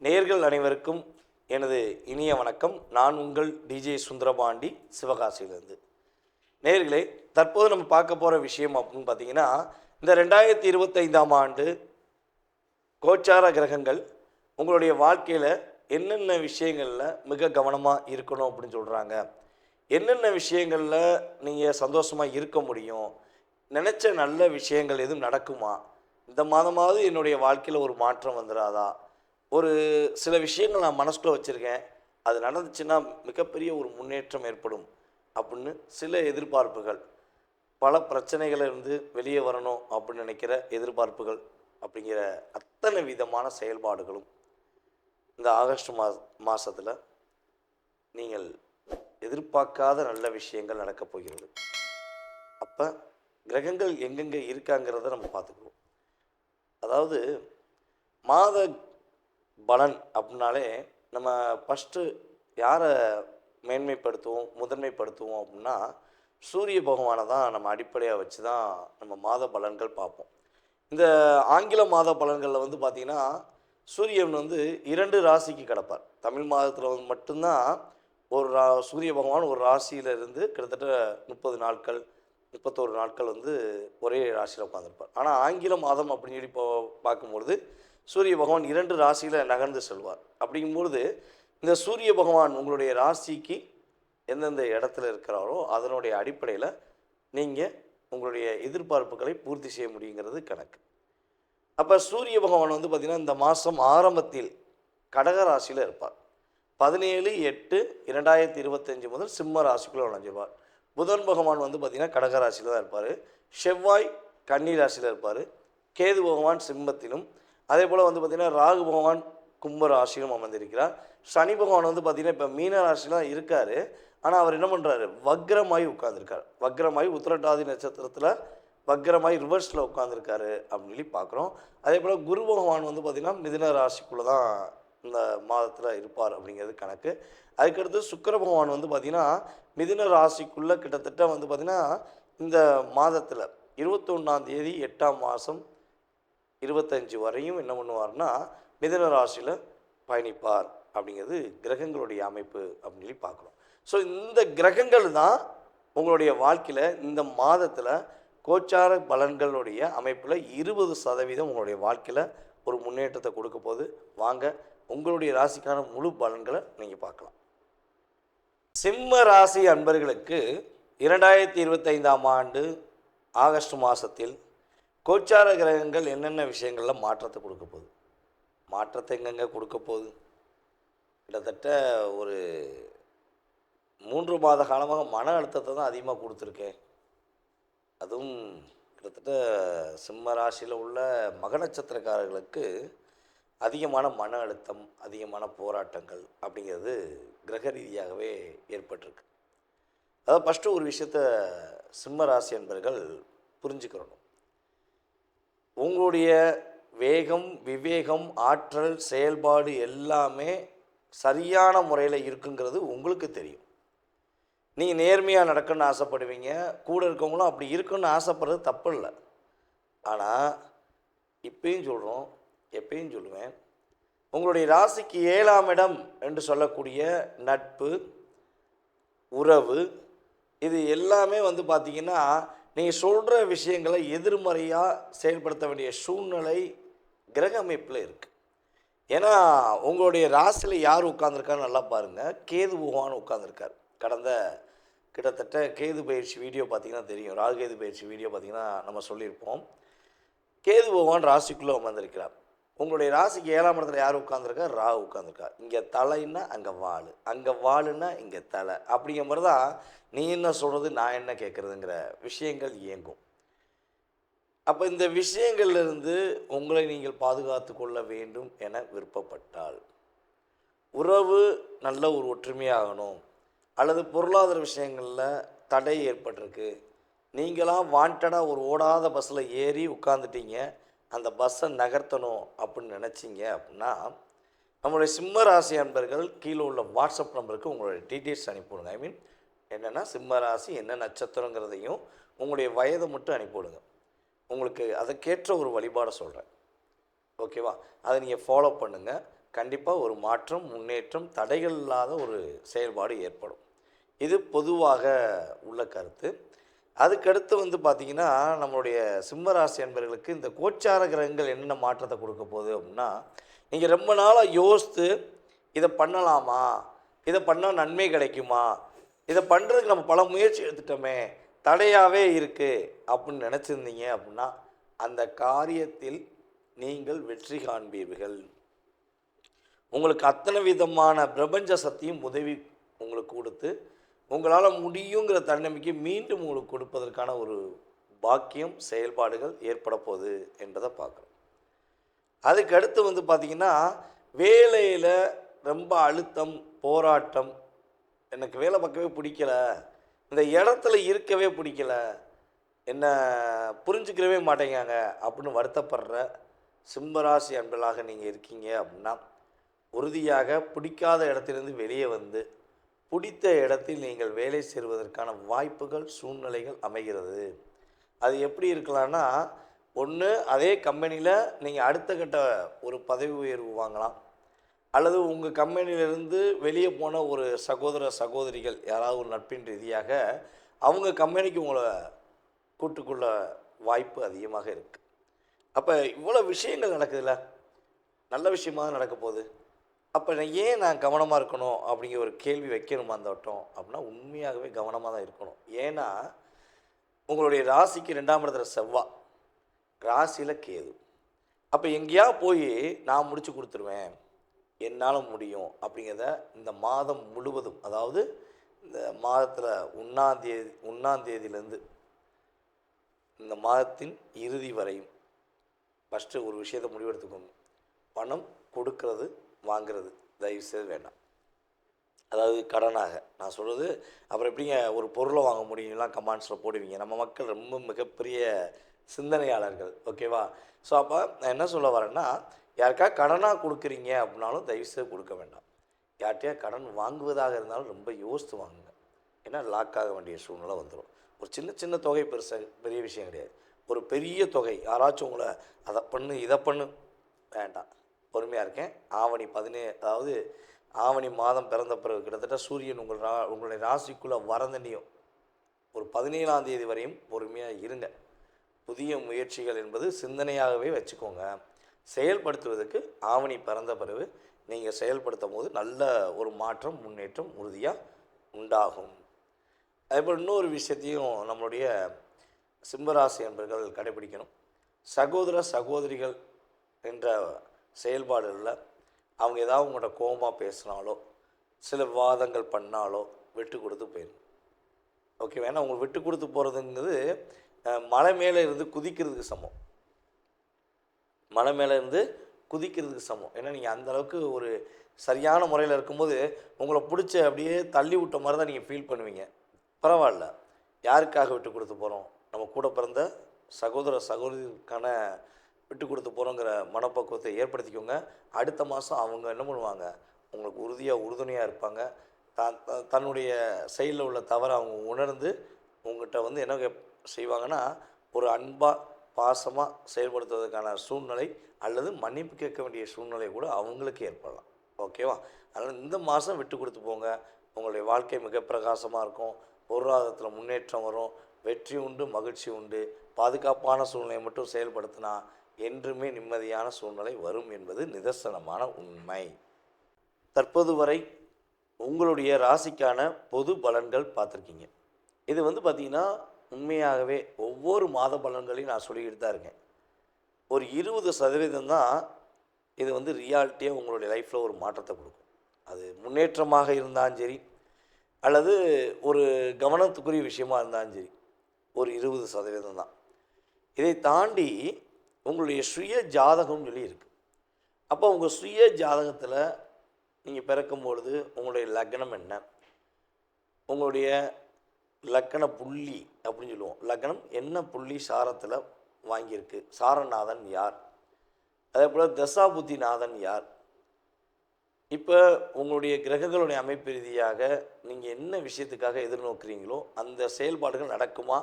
நேயர்கள் அனைவருக்கும் எனது இனிய வணக்கம். நான் உங்கள் டிஜே சுந்தரபாண்டி, சிவகாசியிலிருந்து. நேயர்களே, தற்போது நம்ம பார்க்க போகிற விஷயம் அப்படின்னு பார்த்தீங்கன்னா, இந்த 2025ஆம் ஆண்டு கோச்சார கிரகங்கள் உங்களுடைய வாழ்க்கையில் என்னென்ன விஷயங்களில் மிக கவனமாக இருக்கணும் அப்படின்னு சொல்கிறாங்க, என்னென்ன விஷயங்களில் நீங்கள் சந்தோஷமாக இருக்க முடியும், நினச்ச நல்ல விஷயங்கள் எதுவும் நடக்குமா, இந்த மாதமாவது என்னுடைய வாழ்க்கையில் ஒரு மாற்றம் வந்துடாதா, ஒரு சில விஷயங்கள் நான் மனசுக்குள்ளே வச்சுருக்கேன், அது நடந்துச்சுன்னா மிகப்பெரிய ஒரு முன்னேற்றம் ஏற்படும் அப்படின்னு சில எதிர்பார்ப்புகள், பல பிரச்சனைகளிலிருந்து வெளியே வரணும் அப்படின்னு நினைக்கிற எதிர்பார்ப்புகள் அப்படிங்கிற அத்தனை விதமான செயல்பாடுகளும் இந்த ஆகஸ்ட் மாதத்தில் நீங்கள் எதிர்பார்க்காத நல்ல விஷயங்கள் நடக்கப் போகிறது. அப்போ கிரகங்கள் எங்கெங்கே இருக்காங்கிறத நம்ம பார்த்துக்குவோம். அதாவது மாத பலன் அப்படின்னாலே நம்ம ஃபஸ்ட்டு யாரை மேன்மைப்படுத்துவோம், முதன்மைப்படுத்துவோம் அப்படின்னா சூரிய பகவானை தான் நம்ம அடிப்படையாக வச்சு தான் நம்ம மாத பலன்கள் பார்ப்போம். இந்த ஆங்கில மாத பலன்களில் வந்து பார்த்திங்கன்னா சூரியன் வந்து 2 ராசிக்கு கிடப்பார். தமிழ் மாதத்தில் வந்து மட்டும்தான் ஒரு சூரிய பகவான் ஒரு ராசியில் இருந்து கிட்டத்தட்ட 30 நாட்கள் 31 நாட்கள் வந்து ஒரே ராசியில் உட்காந்துருப்பார். ஆனால் ஆங்கில மாதம் அப்படின்னு சொல்லி இப்போ பார்க்கும்பொழுது சூரிய பகவான் 2 ராசியில் நகர்ந்து செல்வார். அப்படிங்கும்பொழுது இந்த சூரிய பகவான் உங்களுடைய ராசிக்கு எந்தெந்த இடத்துல இருக்கிறாரோ அதனுடைய அடிப்படையில் நீங்கள் உங்களுடைய எதிர்பார்ப்புகளை பூர்த்தி செய்ய முடியுங்கிறது கணக்கு. அப்போ சூரிய பகவான் வந்து பார்த்திங்கன்னா இந்த மாதம் ஆரம்பத்தில் கடக ராசியில் இருப்பார். 17/8/2025 முதல் சிம்ம ராசிக்குள்ளே நுழைஞ்சிருவார். புதன் பகவான் வந்து பார்த்திங்கன்னா கடக ராசியில் தான் இருப்பார். செவ்வாய் கன்னி ராசியில் இருப்பார். கேது பகவான் சிம்மத்திலும், அதே போல் வந்து பார்த்திங்கன்னா ராகு பகவான் கும்ப ராசியிலும் அமர்ந்திருக்கிறார். சனி பகவான் வந்து பார்த்திங்கன்னா இப்போ மீன ராசியில் தான் இருக்கார். ஆனால் அவர் என்ன பண்ணுறாரு, வக்ரமாகி உட்காந்துருக்கார். வக்ரமாகி உத்திரட்டாதி நட்சத்திரத்தில் வக்ரமாகி ரிவர்ஸில் உட்காந்துருக்காரு அப்படின்னு சொல்லி பார்க்குறோம். அதே போல் குரு பகவான் வந்து பார்த்திங்கன்னா மிதுன ராசிக்குள்ளே தான் இந்த மாதத்தில் இருப்பார் அப்படிங்கிறது கணக்கு. அதுக்கடுத்து சுக்கிர பகவான் வந்து பார்த்திங்கன்னா மிதுன ராசிக்குள்ளே கிட்டத்தட்ட வந்து பார்த்திங்கன்னா இந்த மாதத்தில் 21ஆம் தேதி 8ஆம் மாதம் 25 வரையும் என்ன பண்ணுவார்னா மிதுன ராசியில் பயணிப்பார் அப்படிங்கிறது கிரகங்களுடைய அமைப்பு அப்படின்னு சொல்லி பார்க்குறோம். ஸோ இந்த கிரகங்கள் தான் உங்களுடைய வாழ்க்கையில் இந்த மாதத்தில் கோச்சார பலன்களுடைய அமைப்பில் 20% உங்களுடைய வாழ்க்கையில் ஒரு முன்னேற்றத்தை கொடுக்க போது. வாங்க உங்களுடைய ராசிக்கான முழு பலன்களை நீங்கள் பார்க்கலாம். சிம்ம ராசி அன்பர்களுக்கு 2025ஆம் ஆண்டு ஆகஸ்ட் மாதத்தில் கோச்சார கிரகங்கள் என்னென்ன விஷயங்களில் மாற்றத்தை கொடுக்க போகுது. மாற்றத்தை எங்கெங்கே கொடுக்க போகுது, கிட்டத்தட்ட ஒரு 3 மாத காலமாக மன அழுத்தத்தை தான் அதிகமாக கொடுத்துருக்கேன். அதுவும் கிட்டத்தட்ட சிம்ம ராசியில் உள்ள மக நட்சத்திரக்காரர்களுக்கு அதிகமான மன அழுத்தம், அதிகமான போராட்டங்கள் அப்படிங்கிறது கிரக ரீதியாகவே ஏற்பட்டிருக்கு. அதாவது ஃபஸ்ட்டு ஒரு விஷயத்தை சிம்ம ராசி என்பர்கள் புரிஞ்சுக்கிறணும். உங்களுடைய வேகம், விவேகம், ஆற்றல், செயல்பாடு எல்லாமே சரியான முறையில் இருக்குங்கிறது உங்களுக்கு தெரியும். நீங்கள் நேர்மையாக நடக்கணும்னு ஆசைப்படுவீங்க, கூட இருக்கவங்களும் அப்படி இருக்குன்னு ஆசைப்படுறது தப்பு இல்லை. ஆனால் இப்பயும் சொல்கிறோம், எப்பயும் சொல்லுவேன், உங்களுடைய ராசிக்கு 7ஆம் இடம் என்று சொல்லக்கூடிய நட்பு, உறவு, இது எல்லாமே வந்து பார்த்திங்கன்னா நீங்கள் சொல்கிற விஷயங்களை எதிர்மறையாக செயல்படுத்த வேண்டிய சூழ்நிலை கிரக அமைப்பில் இருக்குது. ஏன்னா உங்களுடைய ராசியில் யார் உட்காந்துருக்கான்னு நல்லா பாருங்கள். கேது பகவான் உட்காந்துருக்கார். கடந்த கிட்டத்தட்ட கேது பயிற்சி வீடியோ பார்த்திங்கன்னா தெரியும், ராகு கேது பயிற்சி வீடியோ பார்த்திங்கன்னா நம்ம சொல்லியிருப்போம். கேது பகவான் ராசிக்குள்ளே அமர்ந்திருக்கிறார். உங்களுடைய ராசிக்கு 7ஆம் இடத்துல யார் உட்காந்துருக்கா, ராகு உட்காந்துருக்கா. இங்கே தலைன்னா அங்கே வாள், அங்கே வாளுன்னா இங்கே தலை, அப்படிங்கிற மாதிரி தான் நீ என்ன சொல்கிறது நான் என்ன கேட்குறதுங்கிற விஷயங்கள் இயங்கும். அப்போ இந்த விஷயங்கள்லேருந்து உங்களை நீங்கள் பாதுகாத்து கொள்ள வேண்டும் என விருப்பப்பட்டால், உறவு நல்ல ஒரு ஒற்றுமையாகணும், அல்லது பொருளாதார விஷயங்களில் தடை ஏற்பட்டிருக்கு, நீங்களாம் வாண்டடாக ஒரு ஓடாத பஸ்ஸில் ஏறி உட்காந்துட்டீங்க, அந்த பஸ்ஸை நகர்த்தணும் அப்படின்னு நினச்சிங்க அப்படின்னா நம்மளுடைய சிம்ம ராசி அன்பர்கள் கீழே உள்ள வாட்ஸ்அப் நம்பருக்கு உங்களுடைய டீட்டெயில்ஸ் அனுப்பிவிடுங்க. ஐ மீன் என்னென்னா சிம்ம ராசி என்ன நட்சத்திரங்கிறதையும் உங்களுடைய வயதை மட்டும் அனுப்பிவிடுங்க. உங்களுக்கு அதுக்கேற்ற ஒரு வழிபாடை சொல்கிறேன், ஓகேவா? அதை நீங்கள் ஃபாலோ பண்ணுங்கள். கண்டிப்பாக ஒரு மாற்றம், முன்னேற்றம், தடைகள் இல்லாத ஒரு செயல்பாடு ஏற்படும். இது பொதுவாக உள்ள கருத்து. அதுக்கடுத்து வந்து பார்த்திங்கன்னா, நம்மளுடைய சிம்ம ராசி அன்பர்களுக்கு இந்த கோச்சார கிரகங்கள் என்னென்ன மாற்றத்தை கொடுக்க போகுது அப்படின்னா, நீங்கள் ரொம்ப நாளாக யோசித்து இதை பண்ணலாமா, இதை பண்ணால் நன்மை கிடைக்குமா, இதை பண்ணுறதுக்கு நம்ம பல முயற்சி எடுத்துட்டோமே, தடையாகவே இருக்குது அப்படின்னு நினச்சிருந்தீங்க அப்படின்னா, அந்த காரியத்தில் நீங்கள் வெற்றி காண்பீர்கள். உங்களுக்கு அத்தனை விதமான பிரபஞ்ச சக்தியும் உதவி உங்களுக்கு கொடுத்து, உங்களால் முடியுங்கிற தன்னம்பிக்கை மீண்டும் உங்களுக்கு கொடுப்பதற்கான ஒரு பாக்கியம், செயல்பாடுகள் ஏற்பட போகுது என்பதை பார்க்குறோம். அதுக்கு அடுத்து வந்து பார்த்திங்கன்னா, வேலையில் ரொம்ப அழுத்தம், போராட்டம், எனக்கு வேலை பார்க்கவே பிடிக்கல, இந்த இடத்துல இருக்கவே பிடிக்கல, என்ன புரிஞ்சுக்கிறவே மாட்டேங்காங்க அப்படின்னு வருத்தப்படுற சிம்மராசி அன்பர்களாக நீங்கள் இருக்கீங்க அப்படின்னா, உறுதியாக பிடிக்காத இடத்திலிருந்து வெளியே வந்து பிடித்த இடத்தில் நீங்கள் வேலை செய்வதற்கான வாய்ப்புகள், சூழ்நிலைகள் அமைகிறது. அது எப்படி இருக்கலாம்னா, ஒன்று அதே கம்பெனியில் நீங்கள் அடுத்த கட்ட ஒரு பதவி உயர்வு வாங்கலாம், அல்லது உங்கள் கம்பெனியிலேருந்து வெளியே போன ஒரு சகோதர சகோதரிகள் யாராவது ஒரு நட்பின் ரீதியாக அவங்க கம்பெனிக்கு உங்களை கூட்டுக்குள்ள வாய்ப்பு அதிகமாக இருக்குது. அப்போ இவ்வளோ விஷயங்கள் நடக்குதுல்ல, நல்ல விஷயமாக நடக்க போகுது. அப்போ நான் கவனமாக இருக்கணும் அப்படிங்கிற ஒரு கேள்வி வைக்கணுமா அந்த வட்டம் அப்படின்னா, உண்மையாகவே கவனமாக தான் இருக்கணும். ஏன்னா உங்களுடைய ராசிக்கு 2ஆம் இடத்துல செவ்வாய், ராசியில் கேது. அப்போ எங்கேயா போய் நான் முடிச்சு கொடுத்துருவேன், என்னால் முடியும் அப்படிங்கிறத இந்த மாதம் முழுவதும், அதாவது இந்த மாதத்தில் ஒன்றாம் தேதியிலேருந்து இந்த மாதத்தின் இறுதி வரையும் ஃபஸ்ட்டு ஒரு விஷயத்தை முடிவெடுத்துக்கோங்க. பணம் கொடுக்கறது வாங்கிறது தயவுசெய்து வேண்டாம். அதாவது கடனாக நான் சொல்கிறது. அப்புறம் எப்படிங்க ஒரு பொருளை வாங்க முடியும்லாம் கமெண்ட்ஸில் போடுவீங்க. நம்ம மக்கள் ரொம்ப மிகப்பெரிய சிந்தனையாளர்கள், ஓகேவா? ஸோ அப்போ நான் என்ன சொல்ல வரேன்னா, யாருக்கா கடனாக கொடுக்குறீங்க அப்படின்னாலும் தயவுசெய்து கொடுக்க வேண்டாம். யார்கிட்டயா கடன் வாங்குவதாக இருந்தாலும் ரொம்ப யோசித்து வாங்குங்க. ஏன்னா லாக் ஆக வேண்டிய சூழ்நிலை வந்துடும். ஒரு சின்ன சின்ன தொகை பெரிய விஷயம் கிடையாது. ஒரு பெரிய தொகை யாராச்சும் உங்களை அதை பண்ணு இதை பண்ணு, வேண்டாம். பொறுமையாக இருக்கேன். ஆவணி 17, அதாவது ஆவணி மாதம் பிறந்த பிறகு கிட்டத்தட்ட சூரியன் உங்களுடைய ராசிக்குள்ளே வரந்தனியும் ஒரு 17ஆம் தேதி வரையும் பொறுமையாக இருங்க. புதிய முயற்சிகள் என்பது சிந்தனையாகவே வச்சுக்கோங்க. செயல்படுத்துவதற்கு ஆவணி பிறந்த பிறகு நீங்கள் செயல்படுத்தும் போது நல்ல ஒரு மாற்றம், முன்னேற்றம் உறுதியாக உண்டாகும். அதேபோல் இன்னொரு விஷயத்தையும் நம்மளுடைய சிம்மராசி என்பர்கள் கடைபிடிக்கணும். சகோதர சகோதரிகள் என்ற செயல்பாடுகளில் அவங்க ஏதாவது உங்கள்கிட்ட கோபமாக பேசினாலோ, சில விவாதங்கள் பண்ணாலோ விட்டு கொடுத்து போயிடும். ஓகே, ஏன்னா உங்களுக்கு விட்டு கொடுத்து போகிறதுங்கிறது மலை மேலே இருந்து குதிக்கிறதுக்கு சமம். மலை மேலே இருந்து குதிக்கிறதுக்கு சமம். ஏன்னா நீங்கள் அந்தளவுக்கு ஒரு சரியான முறையில் இருக்கும்போது உங்களை பிடிச்ச அப்படியே தள்ளி விட்ட மாதிரி தான் நீங்கள் ஃபீல் பண்ணுவீங்க. பரவாயில்ல, யாருக்காக விட்டு கொடுத்து போகிறோம்? நம்ம கூட பிறந்த சகோதர சகோதரிக்கான விட்டு கொடுத்து போகிறோங்கிற மனப்பக்குவத்தை ஏற்படுத்திக்கோங்க. அடுத்த மாதம் அவங்க என்ன பண்ணுவாங்க, உங்களுக்கு உறுதுணையாக இருப்பாங்க. தன்னுடைய செயலில் உள்ள தவறை அவங்க உணர்ந்து உங்கள்கிட்ட வந்து என்ன செய்வாங்கன்னா, ஒரு அன்பாக பாசமாக செயல்படுத்துவதற்கான சூழ்நிலை அல்லது மன்னிப்பு கேட்க வேண்டிய சூழ்நிலை கூட அவங்களுக்கு ஏற்படலாம். ஓகேவா? அதனால் இந்த மாதம் விட்டு கொடுத்து போங்க. உங்களுடைய வாழ்க்கை மிக பிரகாசமாக இருக்கும். பொருளாதாரத்தில் முன்னேற்றம் வரும். வெற்றி உண்டு, மகிழ்ச்சி உண்டு. பாதுகாப்பான சூழ்நிலையை மட்டும் செயல்படுத்தினா என்றுமே நிம்மதியான சூழ்நிலை வரும் என்பது நிதர்சனமான உண்மை. தற்போது வரை உங்களுடைய ராசிக்கான பொது பலன்கள் பார்த்துருக்கீங்க. இது வந்து பார்த்திங்கன்னா உண்மையாகவே ஒவ்வொரு மாத பலன்களையும் நான் சொல்லிக்கிட்டு தான் இருக்கேன். ஒரு 20% தான் இது வந்து ரியாலிட்டியாக உங்களுடைய லைஃப்பில் ஒரு மாற்றத்தை கொடுக்கும். அது முன்னேற்றமாக இருந்தாலும் சரி, அல்லது ஒரு கவனத்துக்குரிய விஷயமா இருந்தாலும் சரி, ஒரு 20% தான். இதை தாண்டி உங்களுடைய சுய ஜாதகம்னு சொல்லி இருக்குது. அப்போ உங்கள் சுய ஜாதகத்தில் நீங்கள் பிறக்கும்பொழுது உங்களுடைய லக்னம் என்ன, உங்களுடைய லக்கண புள்ளி அப்படின்னு சொல்லுவோம். லக்னம் என்ன புள்ளி சாரத்தில் வாங்கியிருக்கு, சாரநாதன் யார், அதே போல் தசாபுத்திநாதன் யார். இப்போ உங்களுடைய கிரகங்களுடைய அமைப்பு ரீதியாக நீங்கள் என்ன விஷயத்துக்காக எதிர்நோக்குறீங்களோ அந்த செயல்பாடுகள் நடக்குமா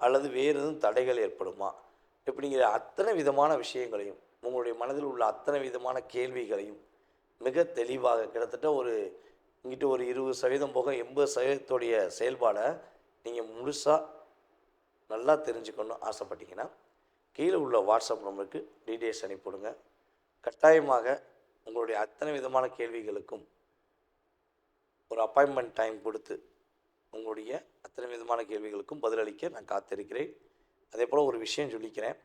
அல்லது வேறு எதுவும் தடைகள் ஏற்படுமா, இப்படிங்கிற அத்தனை விதமான விஷயங்களையும், உங்களுடைய மனதில் உள்ள அத்தனை விதமான கேள்விகளையும் மிக தெளிவாக கிட்டத்தட்ட இங்கிட்ட ஒரு 20% போக 80%உடைய செயல்பாடை நீங்கள் முழுசாக நல்லா தெரிஞ்சுக்கணும்னு ஆசைப்பட்டீங்கன்னா கீழே உள்ள வாட்ஸ்அப் நம்பருக்கு டீட்டெயில்ஸ் அனுப்பிவிடுங்க. கட்டாயமாக உங்களுடைய அத்தனை விதமான கேள்விகளுக்கும் ஒரு அப்பாயின்மெண்ட் டைம் கொடுத்து உங்களுடைய அத்தனை விதமான கேள்விகளுக்கும் பதிலளிக்க நான் காத்திருக்கிறேன். அதே போல் ஒரு விஷயம் சொல்லிக்கிறேன்.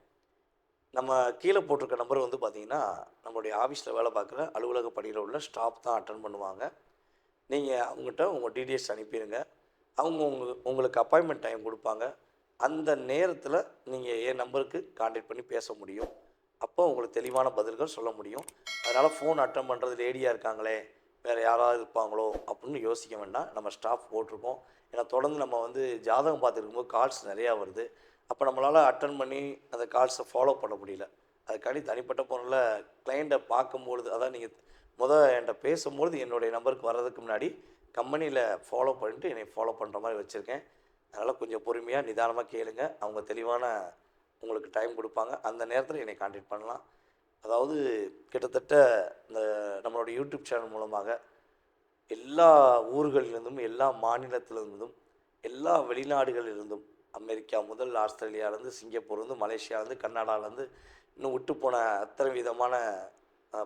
நம்ம கீழே போட்டிருக்க நம்பர் பார்த்திங்கன்னா நம்மளுடைய ஆஃபீஸில் வேலை பார்க்குற அலுவலக பணியில் உள்ள ஸ்டாஃப் தான் அட்டன் பண்ணுவாங்க. நீங்கள் அவங்ககிட்ட உங்கள் டீட்டெயில்ஸ் அனுப்பிடுங்க. அவங்க உங்களுக்கு அப்பாயின்மெண்ட் டைம் கொடுப்பாங்க. அந்த நேரத்தில் நீங்கள் என் நம்பருக்கு கான்டாக்ட் பண்ணி பேச முடியும். அப்போ உங்களுக்கு தெளிவான பதில்கள் சொல்ல முடியும். அதனால் ஃபோன் அட்டன் பண்ணுறது லேடியாக இருக்காங்களே, வேறு யாராவது இருப்பாங்களோ அப்படின்னு யோசிக்க வேண்டாம். நம்ம ஸ்டாஃப் போட்டிருக்கோம். ஏன்னா தொடர்ந்து நம்ம ஜாதகம் பார்த்துருக்கும்போது கால்ஸ் நிறையா வருது. அப்போ நம்மளால் அட்டன் பண்ணி அந்த கால்ஸை ஃபாலோ பண்ண முடியல. அதுக்காண்டி தனிப்பட்ட பொருளில் கிளைண்ட்டை பார்க்கும்பொழுது, அதான் நீங்கள் என்கிட்ட பேசும்பொழுது என்னுடைய நம்பருக்கு வர்றதுக்கு முன்னாடி கம்பெனியில் ஃபாலோ பண்ணிட்டு என்னை ஃபாலோ பண்ணுற மாதிரி வச்சுருக்கேன். அதனால் கொஞ்சம் பொறுமையாக நிதானமாக கேளுங்க. அவங்க தெளிவான உங்களுக்கு டைம் கொடுப்பாங்க. அந்த நேரத்தில் என்னை கான்டாக்ட் பண்ணலாம். அதாவது கிட்டத்தட்ட இந்த நம்மளோட யூடியூப் சேனல் மூலமாக எல்லா ஊர்களிலிருந்தும், எல்லா மாநிலத்திலிருந்தும், எல்லா வெளிநாடுகளிலிருந்தும், அமெரிக்கா முதல் ஆஸ்திரேலியாவிலேருந்து, சிங்கப்பூர்லேருந்து, மலேசியாவிலேருந்து, கன்னடாவிலேருந்து, இன்னும் விட்டு போன அத்தனை விதமான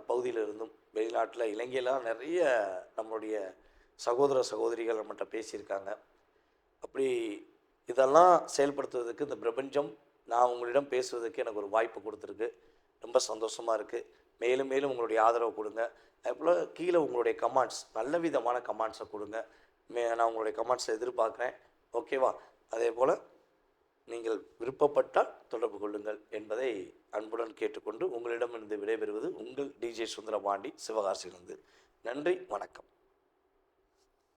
பகுதியிலிருந்தும், வெளிநாட்டில் இலங்கையிலாம் நிறைய நம்மளுடைய சகோதர சகோதரிகள் நம்மகிட்ட பேசியிருக்காங்க. அப்படி இதெல்லாம் செயல்படுத்துவதற்கு இந்த பிரபஞ்சம் நான் உங்களிடம் பேசுவதற்கு எனக்கு ஒரு வாய்ப்பு கொடுத்துருக்கு. ரொம்ப சந்தோஷமாக இருக்குது. மேலும் மேலும் உங்களுடைய ஆதரவு கொடுங்க. அதுபோல் கீழே உங்களுடைய கமெண்ட்ஸ், நல்ல விதமான கமெண்ட்ஸை கொடுங்க. நான் உங்களுடைய கமெண்ட்ஸை எதிர்பார்க்குறேன். ஓகேவா? அதே போல் நீங்கள் விருப்பப்பட்டால் தொடர்பு கொள்ளுங்கள் என்பதை அன்புடன் கேட்டுக்கொண்டு உங்களிடமிருந்து விடைபெறுவது உங்கள் டிஜே சுந்தரபாண்டி, சிவகாசியிலிருந்து. நன்றி, வணக்கம்.